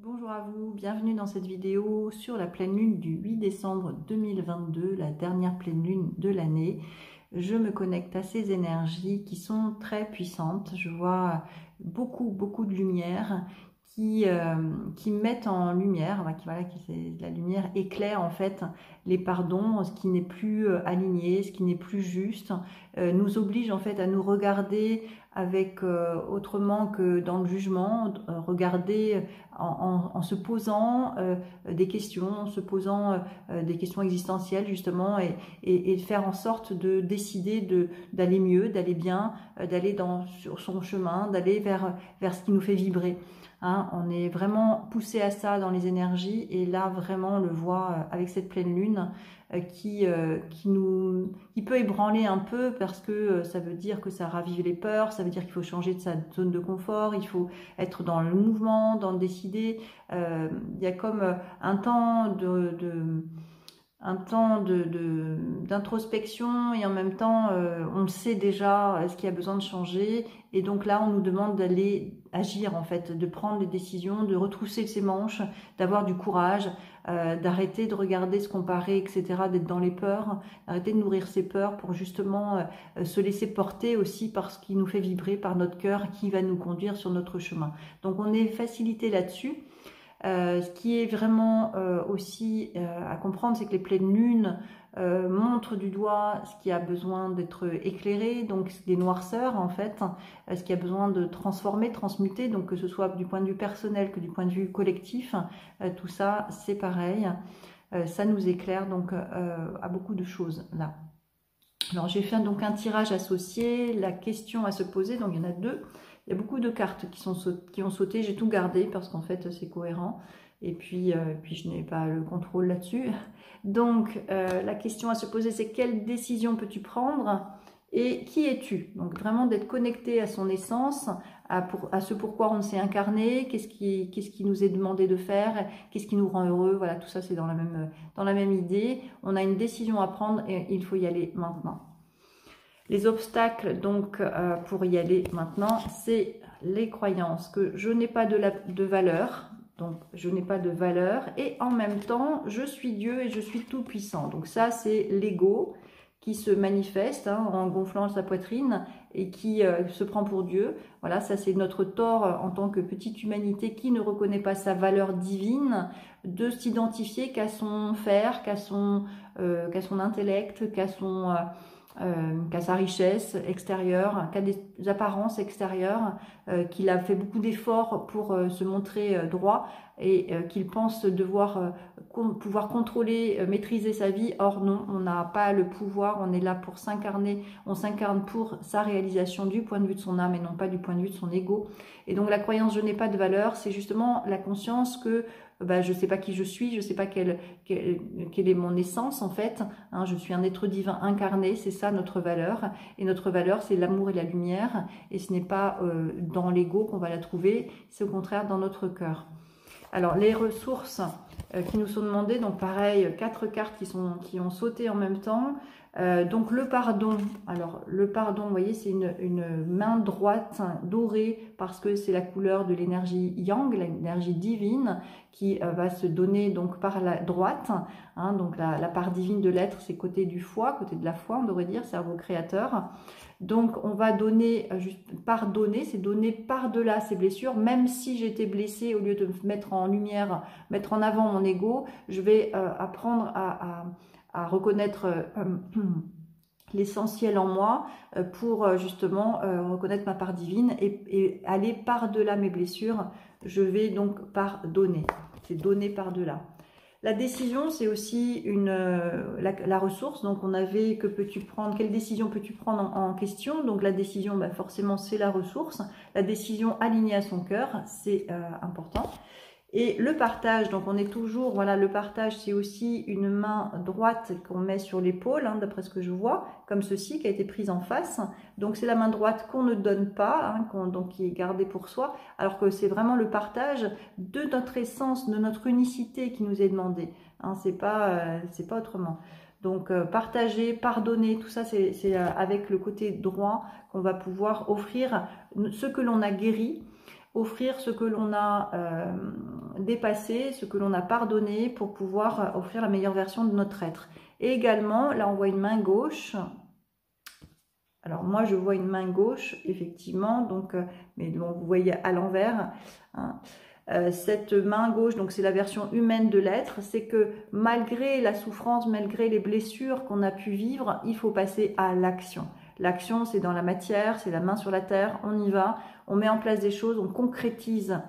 Bonjour à vous, bienvenue dans cette vidéo sur la pleine lune du 8 décembre 2022, la dernière pleine lune de l'année. Je me connecte à ces énergies qui sont très puissantes. Je vois beaucoup de lumière qui mettent en lumière, la lumière éclaire en fait les pardons, ce qui n'est plus aligné, ce qui n'est plus juste, nous oblige en fait à nous regarder avec autrement que dans le jugement, regarder en se posant des questions, en se posant des questions existentielles justement, et faire en sorte de décider d'aller mieux, d'aller bien, d'aller sur son chemin, d'aller vers ce qui nous fait vibrer. Hein, on est vraiment poussé à ça dans les énergies, et là vraiment on le voit avec cette pleine lune qui peut ébranler un peu, parce que ça veut dire que ça ravive les peurs, ça veut dire qu'il faut changer de sa zone de confort, il faut être dans le mouvement, dans le décider. Il y a comme un temps d'introspection, et en même temps on le sait déjà ce qui a besoin de changer, et donc là on nous demande d'aller agir en fait, de prendre des décisions, de retrousser ses manches, d'avoir du courage, d'arrêter de regarder ce qu'on paraît, etc., d'être dans les peurs, d'arrêter de nourrir ses peurs pour justement se laisser porter aussi par ce qui nous fait vibrer, par notre cœur qui va nous conduire sur notre chemin. Donc on est facilité là-dessus. Ce qui est vraiment aussi à comprendre, c'est que les pleines lunes montrent du doigt ce qui a besoin d'être éclairé, donc des noirceurs en fait, ce qui a besoin de transformer, transmuter, donc que ce soit du point de vue personnel que du point de vue collectif, tout ça c'est pareil, ça nous éclaire donc à beaucoup de choses là. Alors j'ai fait donc un tirage associé, la question à se poser, donc il y en a deux. Il y a beaucoup de cartes qui ont sauté, j'ai tout gardé parce qu'en fait c'est cohérent, et puis je n'ai pas le contrôle là-dessus. Donc la question à se poser, c'est quelle décision peux-tu prendre et qui es-tu? Donc vraiment d'être connecté à son essence, à ce pourquoi on s'est incarné, qu'est-ce qui nous est demandé de faire, qu'est-ce qui nous rend heureux, voilà, tout ça c'est dans la même idée. On a une décision à prendre et il faut y aller maintenant. Les obstacles donc pour y aller maintenant, c'est les croyances, que je n'ai pas de valeur, donc je n'ai pas de valeur, et en même temps je suis Dieu et je suis tout puissant. Donc ça c'est l'ego qui se manifeste en gonflant sa poitrine et qui se prend pour Dieu. Voilà, ça c'est notre tort en tant que petite humanité qui ne reconnaît pas sa valeur divine, de s'identifier qu'à son faire, qu'à son intellect, qu'à sa richesse extérieure, qu'à des apparences extérieures, qu'il a fait beaucoup d'efforts pour se montrer droit, et qu'il pense devoir pouvoir contrôler, maîtriser sa vie. Or non, on n'a pas le pouvoir, on est là pour s'incarner, on s'incarne pour sa réalisation du point de vue de son âme et non pas du point de vue de son ego. Et donc la croyance « je n'ai pas de valeur », c'est justement la conscience que je ne sais pas qui je suis, je ne sais pas quelle est mon essence en fait, hein, je suis un être divin incarné, c'est ça notre valeur, et notre valeur c'est l'amour et la lumière, et ce n'est pas dans l'ego qu'on va la trouver, c'est au contraire dans notre cœur. Alors les ressources qui nous sont demandées, donc pareil, 4 cartes qui ont sauté en même temps. Donc le pardon, alors le pardon, vous voyez, c'est une main droite dorée, parce que c'est la couleur de l'énergie yang, l'énergie divine, qui va se donner donc par la droite, hein, donc la part divine de l'être, c'est côté du foie, côté de la foi, on devrait dire, cerveau créateur. Donc on va donner, pardonner, c'est donner par-delà ces blessures. Même si j'étais blessée, au lieu de mettre en lumière, mettre en avant mon ego, je vais apprendre à reconnaître l'essentiel en moi pour justement reconnaître ma part divine et aller par-delà mes blessures. Je vais donc pardonner, c'est donner par-delà. La décision, c'est aussi la ressource. Donc on avait que peux-tu prendre, quelle décision peux-tu prendre en question. Donc la décision, forcément c'est la ressource. La décision alignée à son cœur, c'est important. Et le partage, donc on est toujours, voilà, le partage c'est aussi une main droite qu'on met sur l'épaule, hein, d'après ce que je vois, comme ceci, qui a été prise en face. Donc c'est la main droite qu'on ne donne pas, hein, donc qui est gardée pour soi, alors que c'est vraiment le partage de notre essence, de notre unicité qui nous est demandé. Hein, c'est pas autrement. Donc partager, pardonner, tout ça c'est avec le côté droit qu'on va pouvoir offrir ce que l'on a guéri. offrir ce que l'on a dépassé, ce que l'on a pardonné pour pouvoir offrir la meilleure version de notre être. Et également, là on voit une main gauche. Alors moi je vois une main gauche, effectivement, donc, mais bon, vous voyez à l'envers. Hein. Cette main gauche, donc c'est la version humaine de l'être, c'est que malgré la souffrance, malgré les blessures qu'on a pu vivre, il faut passer à l'action. L'action, c'est dans la matière, c'est la main sur la terre, on y va, on met en place des choses, on concrétise.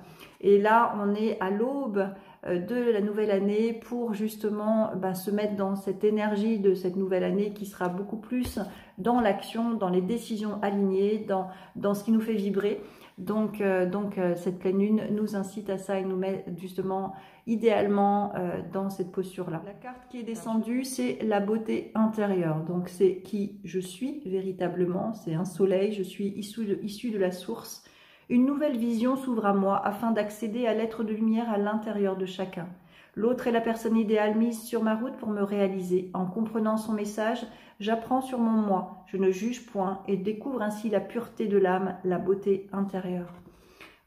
Et là, on est à l'aube de la nouvelle année pour justement se mettre dans cette énergie de cette nouvelle année qui sera beaucoup plus dans l'action, dans les décisions alignées, dans ce qui nous fait vibrer. Donc cette pleine lune nous incite à ça et nous met justement idéalement dans cette posture-là. La carte qui est descendue, c'est la beauté intérieure. Donc c'est qui je suis véritablement, c'est un soleil, je suis issu de la source. Une nouvelle vision s'ouvre à moi afin d'accéder à l'être de lumière à l'intérieur de chacun. L'autre est la personne idéale mise sur ma route pour me réaliser. En comprenant son message, j'apprends sur mon moi, je ne juge point et découvre ainsi la pureté de l'âme, la beauté intérieure.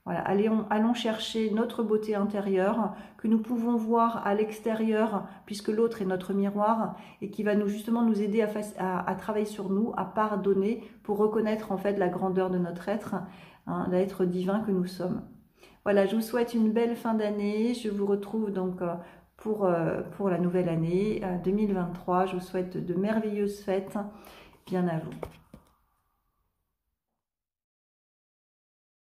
Voilà, allons chercher notre beauté intérieure que nous pouvons voir à l'extérieur puisque l'autre est notre miroir et qui va justement nous aider à travailler sur nous, à pardonner pour reconnaître en fait la grandeur de notre être, hein, l'être divin que nous sommes. Voilà, je vous souhaite une belle fin d'année. Je vous retrouve donc pour la nouvelle année 2023. Je vous souhaite de merveilleuses fêtes. Bien à vous.